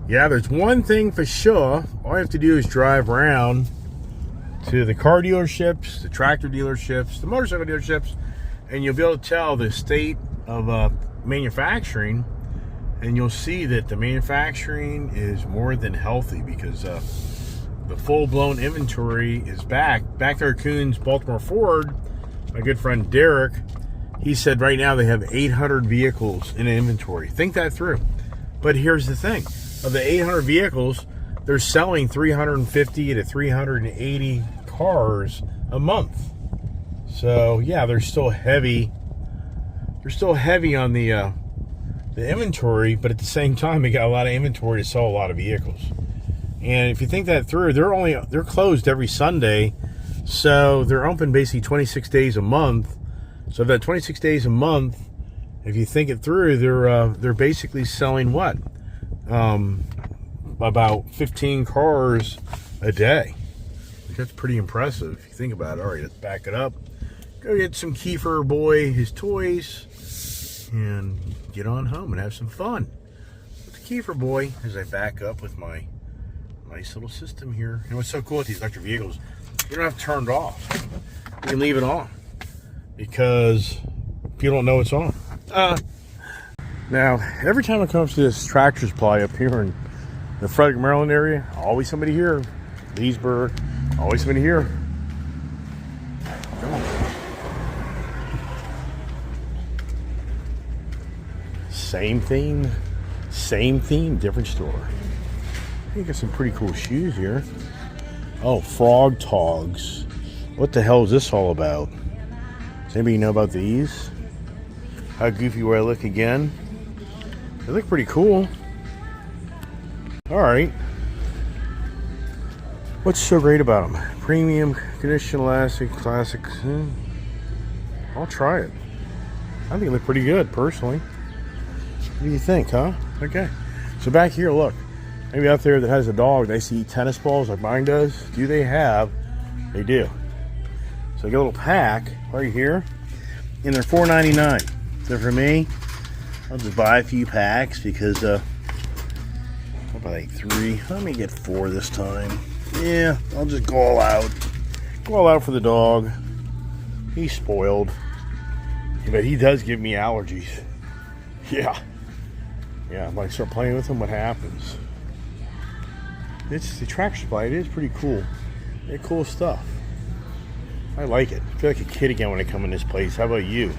Yeah, there's one thing for sure. All you have to do is drive around to the car dealerships, the tractor dealerships, the motorcycle dealerships, and you'll be able to tell the state of manufacturing, and you'll see that the manufacturing is more than healthy because the full-blown inventory is back. Back there at Koons Baltimore Ford, my good friend Derek, he said right now they have 800 vehicles in inventory. Think that through. But here's the thing. Of the 800 vehicles, they're selling 350 to 380 cars a month. So yeah, they're still heavy. They're still heavy on the inventory, but at the same time, they got a lot of inventory to sell a lot of vehicles. And if you think that through, they're closed every Sunday, so they're open basically 26 days a month. So that 26 days a month, if you think it through, they're basically selling what? About 15 cars a day. That's pretty impressive if you think about it. All right, let's back it up. Go get some Kiefer boy his toys and get on home and have some fun with the Kiefer boy as I back up with my nice little system here. And what's so cool with these electric vehicles, you don't have to turn it off. You can leave it on because people don't know it's on. Now, every time I come to this tractor supply up here in the Frederick, Maryland area, always somebody here. Leesburg, always somebody here. Come on. Same theme, different store. You got some pretty cool shoes here. Oh, Frog Togs. What the hell is this all about? Does anybody know about these? How goofy will I look again? They look pretty cool. Alright. What's so great about them? Premium, condition, elastic, classics. I'll try it. I think they look pretty good, personally. What do you think, huh? Okay. So back here, look. Maybe out there that has a dog, they see tennis balls like mine does. Do they have? They do. So I get a little pack right here. And they're $4.99. So for me, I'll just buy a few packs because I'll buy like 3. Let me get 4 this time. Yeah, I'll just go all out. Go all out for the dog. He's spoiled. But he does give me allergies. Yeah. Yeah, when I start playing with him, what happens? It's the tractor supply. It is pretty cool. They're cool stuff. I like it. I feel like a kid again when I come in this place. How about you?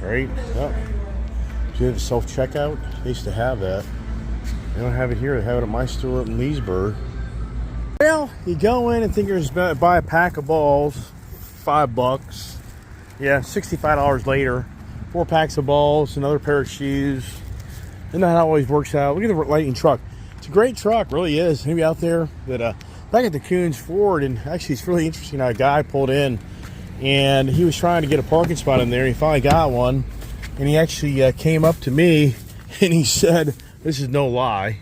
Alright? Oh. Do you have a self-checkout? They used to have that. They don't have it here. They have it at my store up in Leesburg. Well, you go in and think you're just going to buy a pack of balls. $5. Yeah, $65 later. 4 packs of balls, another pair of shoes. Isn't that how it always works out? Look at the Lightning truck. It's a great truck, really is. Maybe out there that back at the Koons Ford, and actually it's really interesting how a guy pulled in and he was trying to get a parking spot in there. He finally got one, and he actually came up to me and he said, this is no lie,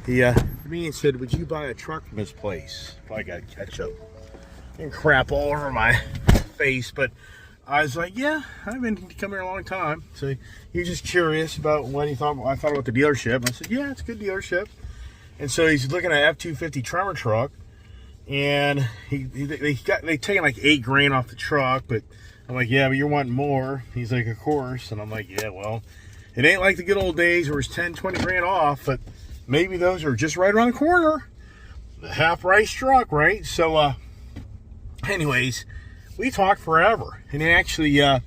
he me and said, would you buy a truck from this place? Probably got ketchup and crap all over my face, but I was like, yeah, I've been coming here a long time. So he was just curious about what I thought about the dealership. And I said, yeah, it's a good dealership. And so he's looking at F-250 Tremor truck, and they taking like $8,000 off the truck. But I'm like, yeah, but you're wanting more. He's like, of course. And I'm like, yeah, well, it ain't like the good old days where it's 10, 20 grand off, but maybe those are just right around the corner. The half price truck, right? So, anyways, we talked forever, and actually, I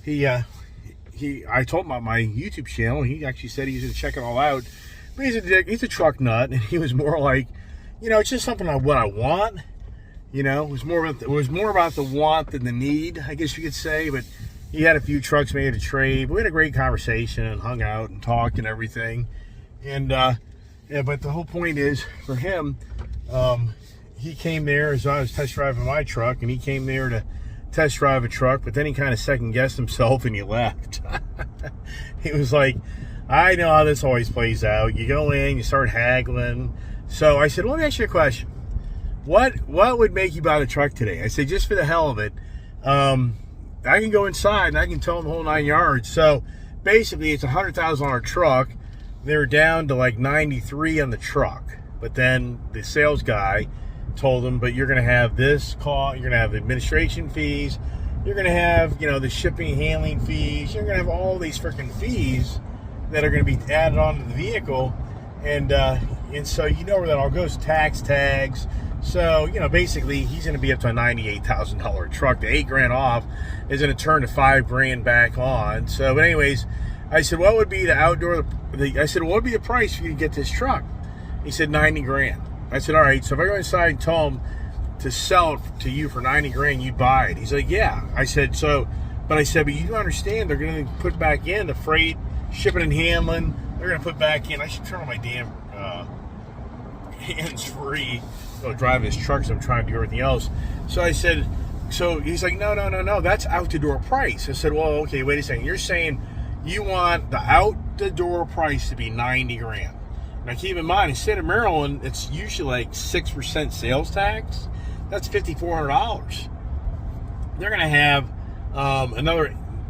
told him about my YouTube channel. And he actually said he was going to check it all out. But he's a truck nut, and he was more like, it's just something like what I want. It was more about the want than the need, I guess you could say. But he had a few trucks made to trade. We had a great conversation and hung out and talked and everything. And yeah, but the whole point is for him, he came there as I was test driving my truck, and he came there to test drive a truck, but then he kind of second guessed himself and he left. He was like, I know how this always plays out. You go in, you start haggling. So I said, let me ask you a question. What would make you buy the truck today? I said, just for the hell of it, I can go inside and I can tell them the whole 9 yards. So basically it's a $100,000 truck They were down to like 93 on the truck. But then the sales guy told them, but you're going to have this cost, you're going to have administration fees, you're going to have, the shipping and handling fees, you're going to have all these freaking fees that are going to be added onto the vehicle. And so you know where that all goes, tax, tags. So, basically he's going to be up to a $98,000 truck. The $8,000 off is going to turn to $5,000 back on. So, but anyways, I said, what would be I said, what would be the price for you to get this truck? He said $90,000. I said, all right, so if I go inside and tell him to sell it to you for $90,000, you'd buy it. He's like, yeah. I said, but you do understand they're going to put back in the freight, shipping and handling. They're going to put back in. I should turn on my damn hands-free. Driving his truck, so I'm trying to do everything else. So I said, so he's like, no, that's out the door price. I said, well, okay, wait a second. You're saying you want the out the door price to be $90,000. Now keep in mind, in the state of Maryland, it's usually like 6% sales tax. That's $5,400. They're going to have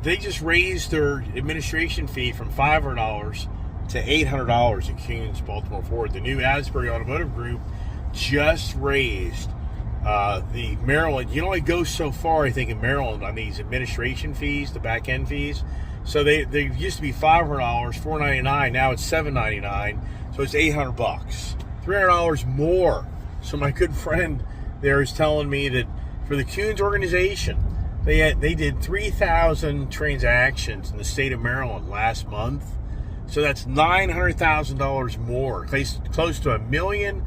they just raised their administration fee from $500 to $800 at Kuhn's Baltimore Ford. The new Asbury Automotive Group just raised the Maryland. You can only go so far, I think, in Maryland on these administration fees, the back end fees. So they used to be $500, $499. Now it's $799. So it's $800, $300 more. So my good friend there is telling me that for the Kuhn's organization, they did 3,000 transactions in the state of Maryland last month. So that's $900,000 more, close to $1 million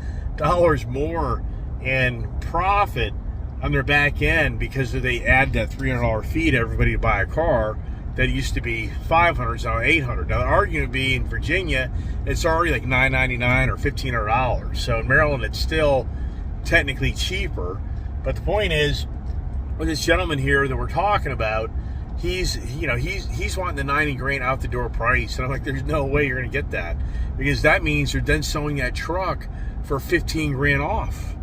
more in profit on their back end because they add that $300 fee to everybody to buy a car that used to be $500, it's now $800. Now the argument would be in Virginia, it's already like $999 or $1,500. So in Maryland, it's still technically cheaper. But the point is, with this gentleman here that we're talking about, he's wanting the $90,000 out the door price, and I'm like, there's no way you're going to get that, because that means you're then selling that truck for $15,000 off.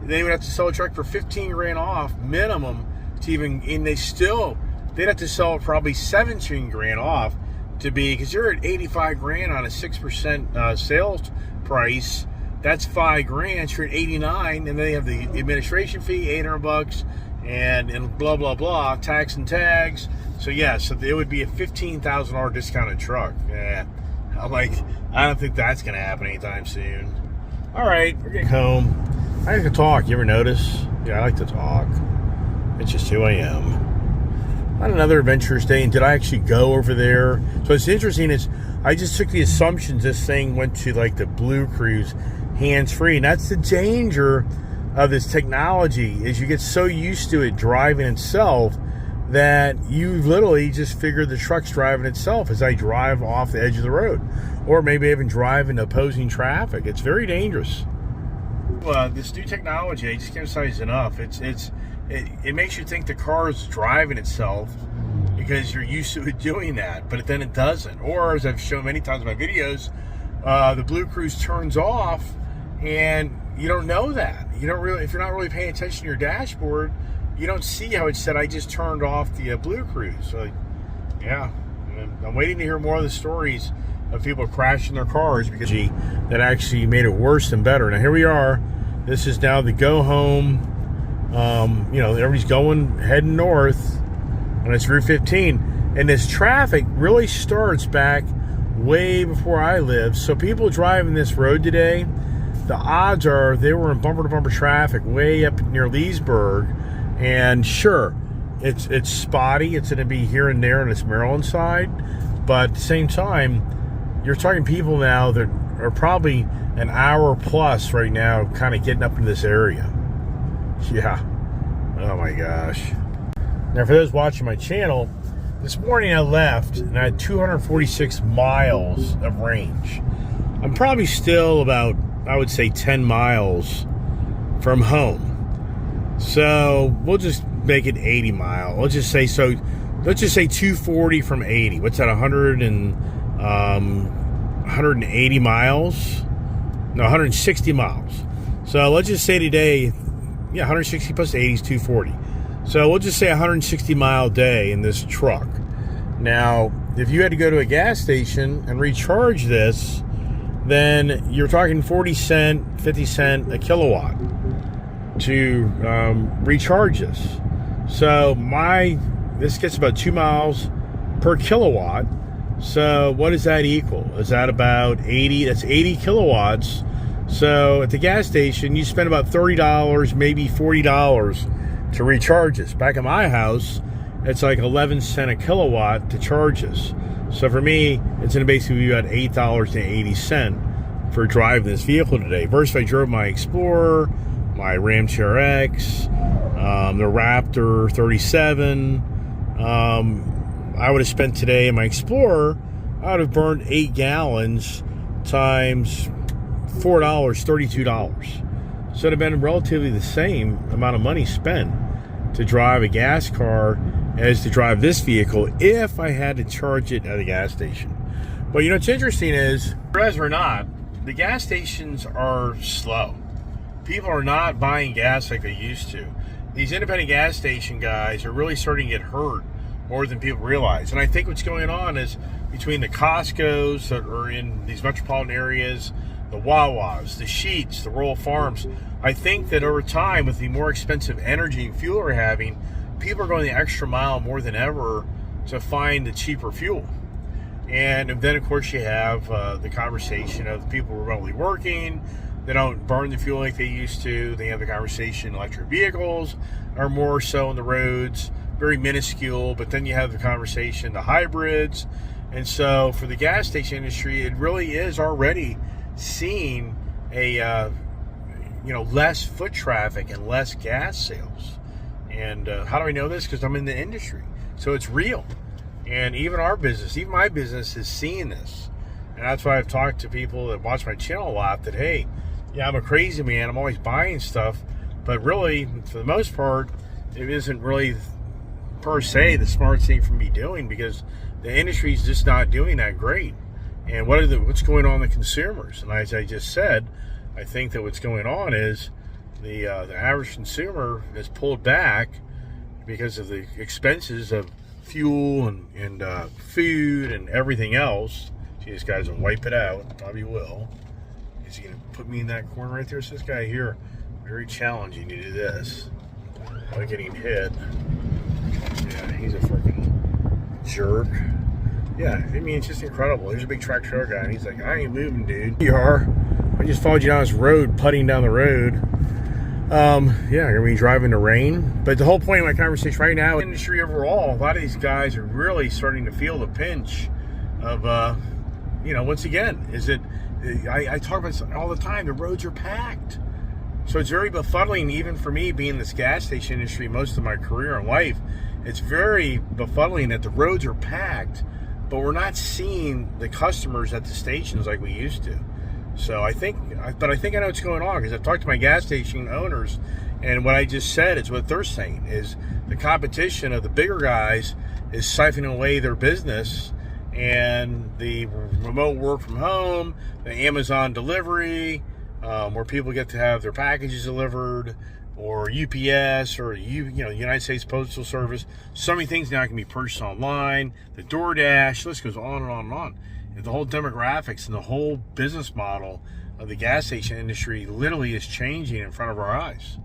They would have to sell a truck for $15,000 off minimum to even, and they'd have to sell it probably $17,000 off to be, because you're at $85,000 on a 6% sales price. That's $5,000. You're at $89,000, and then they have the administration fee, $800, and blah blah blah, tax and tags. So yeah, so it would be a $15,000 discounted truck. Yeah, I'm like, I don't think that's gonna happen anytime soon. All right, we're getting home. I like to talk. You ever notice? Yeah, I like to talk. It's just who I am. On another adventurous day, and did I actually go over there? So it's interesting is I just took the assumptions this thing went to like the Blue Cruise hands-free, and that's the danger of this technology, is you get so used to it driving itself that you literally just figure the truck's driving itself as I drive off the edge of the road, or maybe even drive into opposing traffic. It's very dangerous. This new technology, I just can't emphasize enough. It makes you think the car is driving itself because you're used to it doing that, but then it doesn't. Or, as I've shown many times in my videos, the Blue Cruise turns off, and you don't know that. You don't really, if you're not really paying attention to your dashboard, you don't see how it said I just turned off the Blue Cruise. So, yeah, I'm waiting to hear more of the stories of people crashing their cars because that actually made it worse and better. Now here we are. This is now the go home. Everybody's heading north, and it's Route 15. And this traffic really starts back way before I lived. So people driving this road today, the odds are they were in bumper-to-bumper traffic way up near Leesburg. And sure, it's spotty. It's going to be here and there on this Maryland side. But at the same time, you're talking people now that are probably an hour plus right now kind of getting up into this area. Yeah. Oh my gosh. Now for those watching my channel, this morning I left and I had 246 miles of range. I'm probably still about, I would say, 10 miles from home. So we'll just make it 80 miles. Let's just say 240 from 80. What's that, 180 miles? No, 160 miles. So let's just say today, 160 plus 80 is 240. So we'll just say 160 mile day in this truck. Now, if you had to go to a gas station and recharge this, then you're talking 40 cent, 50 cent a kilowatt to recharge this. So this gets about 2 miles per kilowatt. So what does that equal? Is that about 80? That's 80 kilowatts. So at the gas station, you spend about $30, maybe $40 to recharge this. Back at my house, it's like 11 cents a kilowatt to charge this. So for me, it's going to basically be about $8.80 for driving this vehicle today. Versus if I drove my Explorer, my Ram TRX, the Raptor 37, I would have spent today in my Explorer, I would have burned 8 gallons times $4, $32. So it would have been relatively the same amount of money spent to drive a gas car as to drive this vehicle if I had to charge it at a gas station. But what's interesting is, as or not, the gas stations are slow. People are not buying gas like they used to. These independent gas station guys are really starting to get hurt more than people realize. And I think what's going on is between the Costco's that are in these metropolitan areas, the Wawas, the Sheetz, the Royal Farms, I think that over time, with the more expensive energy and fuel we're having, people are going the extra mile more than ever to find the cheaper fuel. And then, of course, you have the conversation of the people remotely working. They don't burn the fuel like they used to. They have the conversation electric vehicles are more so on the roads, very minuscule. But then you have the conversation, the hybrids. And so for the gas station industry, it really is already seeing a less foot traffic and less gas sales. And how do I know this? Because I'm in the industry. So it's real. And even our business, even my business is seeing this. And that's why I've talked to people that watch my channel a lot that, hey, yeah, I'm a crazy man. I'm always buying stuff. But really, for the most part, it isn't really per se the smart thing for me doing, because the industry is just not doing that great. And what's going on with the consumers? And as I just said, I think that what's going on is the average consumer has pulled back because of the expenses of fuel and food and everything else. See, this guy's gonna wipe it out. Probably will. Is he gonna put me in that corner right there? So this guy here, very challenging to do this without getting hit. Yeah, he's a freaking jerk. Yeah, I mean, it's just incredible. There's a big track trailer guy, and he's like, I ain't moving, dude. You are. I just followed you down this road, putting down the road. Yeah, I'm gonna be driving in the rain. But the whole point of my conversation right now, industry overall, a lot of these guys are really starting to feel the pinch of, once again, I talk about this all the time, the roads are packed. So it's very befuddling, even for me being in this gas station industry most of my career and life. It's very befuddling that the roads are packed, but we're not seeing the customers at the stations like we used to. So I think I know what's going on, because I've talked to my gas station owners, and what I just said is what they're saying is the competition of the bigger guys is siphoning away their business, and the remote work from home, the Amazon delivery, where people get to have their packages delivered, or UPS, or United States Postal Service. So many things now can be purchased online. The DoorDash, list goes on and on and on. And the whole demographics and the whole business model of the gas station industry literally is changing in front of our eyes.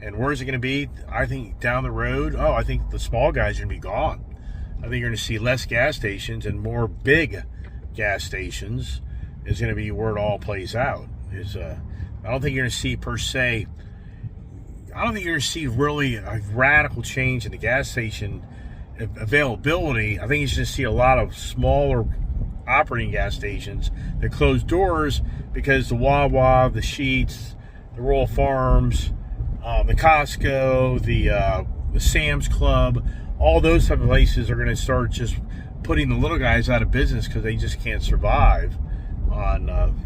And where is it going to be? I think down the road, I think the small guys are going to be gone. I think you're going to see less gas stations and more big gas stations is going to be where it all plays out. I don't think you're going to see per se, I don't think you're going to see really a radical change in the gas station availability. I think you're going to see a lot of smaller operating gas stations that close doors because the Wawa, the Sheetz, the Royal Farms, the Costco, the Sam's Club, all those type of places are going to start just putting the little guys out of business because they just can't survive on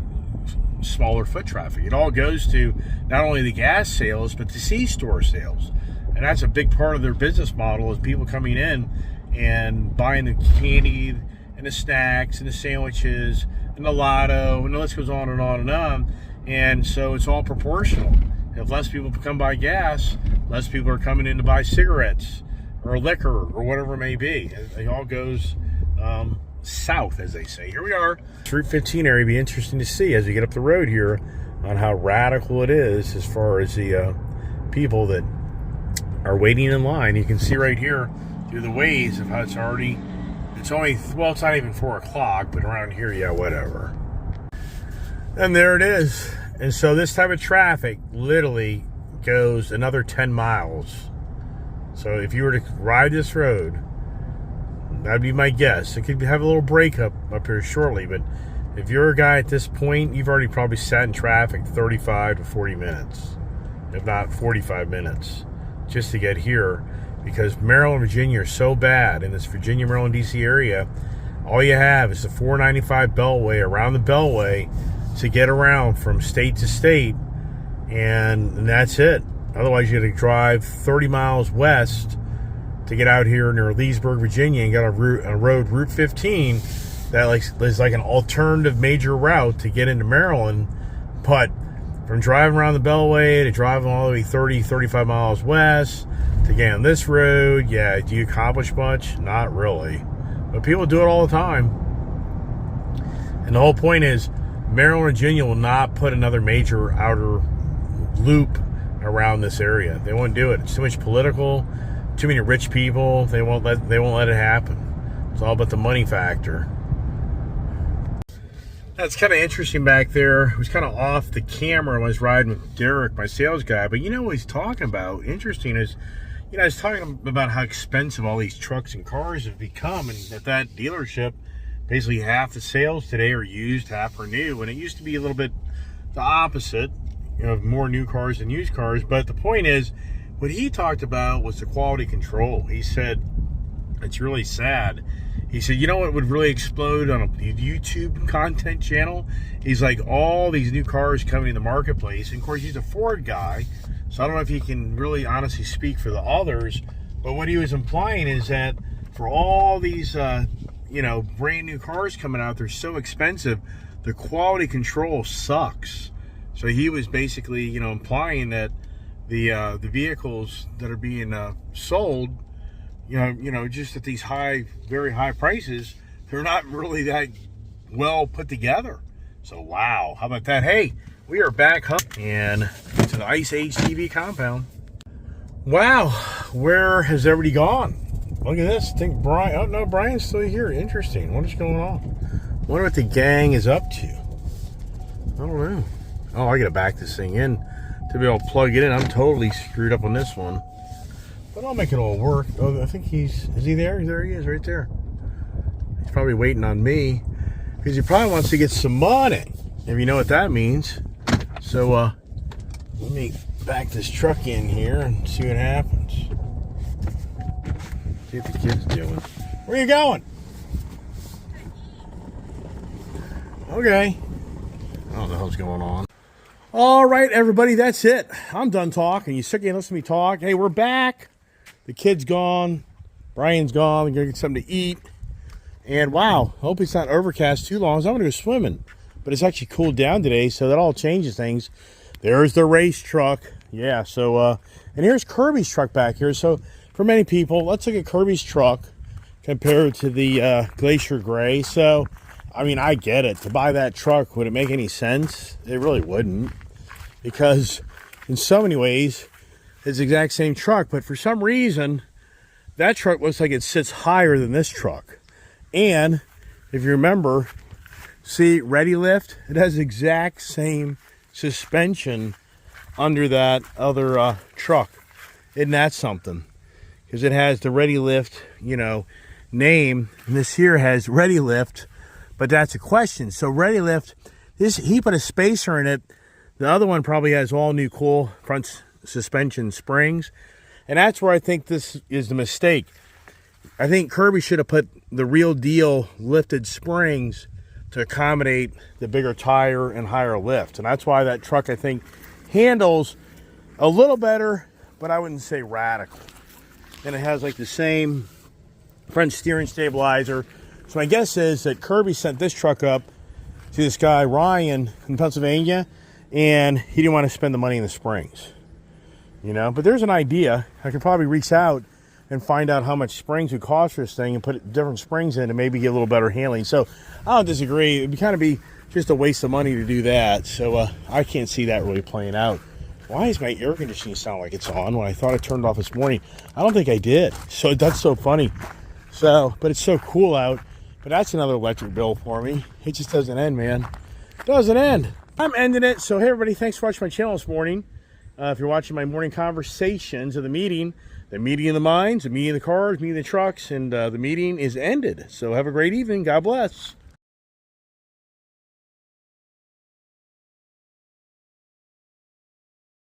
smaller foot traffic. It all goes to not only the gas sales, but the C-store sales. And that's a big part of their business model, is people coming in and buying the candy and the snacks and the sandwiches and the lotto, and the list goes on and on and on. And so it's all proportional. If less people come buy gas, less people are coming in to buy cigarettes or liquor or whatever it may be. It all goes south, as they say. Here we are. Route 15 area. Be interesting to see as we get up the road here on how radical it is as far as the people that are waiting in line. You can see right here through the ways of how it's only, well, it's not even 4 o'clock, but around here, yeah, whatever. And there it is. And so this type of traffic literally goes another 10 miles. So if you were to ride this road, that'd be my guess. It could have a little break up here shortly, but if you're a guy at this point, you've already probably sat in traffic 35 to 40 minutes, if not 45 minutes, just to get here, because Maryland, Virginia are so bad in this Virginia, Maryland, D.C. area. All you have is the 495 Beltway, around the Beltway, to get around from state to state, and that's it. Otherwise, you got to drive 30 miles west to get out here near Leesburg, Virginia, and got a road, Route 15, that is like an alternative major route to get into Maryland. But from driving around the Beltway to driving all the way 30, 35 miles west to get on this road, yeah, do you accomplish much? Not really. But people do it all the time. And the whole point is, Maryland, Virginia will not put another major outer loop around this area. They won't do it. It's too much political, too many rich people. They won't let it happen. It's all about the money factor. That's kind of interesting back there. It was kind of off the camera when I was riding with Derek, my sales guy. But you know what he's talking about? Interesting is, you know, he's talking about how expensive all these trucks and cars have become, and at that dealership, basically half the sales today are used, half are new. And it used to be a little bit the opposite, you know, more new cars than used cars. But the point is, what he talked about was the quality control. He said, it's really sad. He said, you know what would really explode on a YouTube content channel? He's like, all these new cars coming in the marketplace. And of course, he's a Ford guy, so I don't know if he can really honestly speak for the others. But what he was implying is that for all these, you know, brand new cars coming out, they're so expensive, the quality control sucks. So he was basically, you know, implying that the vehicles that are being sold, you know, just at these very high prices, they're not really that well put together. So wow, how about that? Hey, we are back home and to the Ice Age TV compound. Wow, where has everybody gone? Look at this. I think Brian. Oh no, Brian's still here. Interesting. What is going on? Wonder what the gang is up to. I don't know. Oh, I gotta back this thing in to be able to plug it in. I'm totally screwed up on this one. But I'll make it all work. Oh, I think is he there? There he is, right there. He's probably waiting on me because he probably wants to get some money, if you know what that means. So let me back this truck in here and see what happens. See what the kid's doing. Where are you going? Okay. I don't know what hell's going on. All right, everybody, that's it. I'm done talking. You sit here and listen to me talk. Hey, we're back. The kid's gone. Brian's gone. We're going to get something to eat. And wow, hope it's not overcast too long. So I'm going to go swimming. But it's actually cooled down today, so that all changes things. There's the race truck. Yeah, so, and here's Kirby's truck back here. So for many people, let's look at Kirby's truck compared to the Glacier Gray. So, I mean, I get it. To buy that truck, would it make any sense? It really wouldn't. Because in so many ways, it's the exact same truck, but for some reason, that truck looks like it sits higher than this truck. And if you remember, see Ready Lift? It has the exact same suspension under that other truck. Isn't that something? Because it has the Ready Lift, you know, name. And this here has Ready Lift, but that's a question. So Ready Lift, he put a spacer in it. The other one probably has all new cool front suspension springs, and that's where I think this is the mistake. I think Kirby should have put the real deal lifted springs to accommodate the bigger tire and higher lift, and that's why that truck, I think, handles a little better, but I wouldn't say radical. And it has like the same front steering stabilizer. So my guess is that Kirby sent this truck up to this guy Ryan in Pennsylvania, and he didn't want to spend the money in the springs. You know, but there's an idea. I could probably reach out and find out how much springs would cost for this thing and put different springs in and maybe get a little better handling. So I don't disagree. It would kind of be just a waste of money to do that. So I can't see that really playing out. Why is my air conditioning sound like it's on when I thought I turned it off this morning? I don't think I did. So that's so funny. So, but it's so cool out. But that's another electric bill for me. It just doesn't end, man. It doesn't end. I'm ending it. So hey everybody, thanks for watching my channel this morning. If you're watching my morning conversations of the meeting of the minds, the meeting of the cars, meeting of the trucks, and the meeting is ended. So have a great evening. God bless.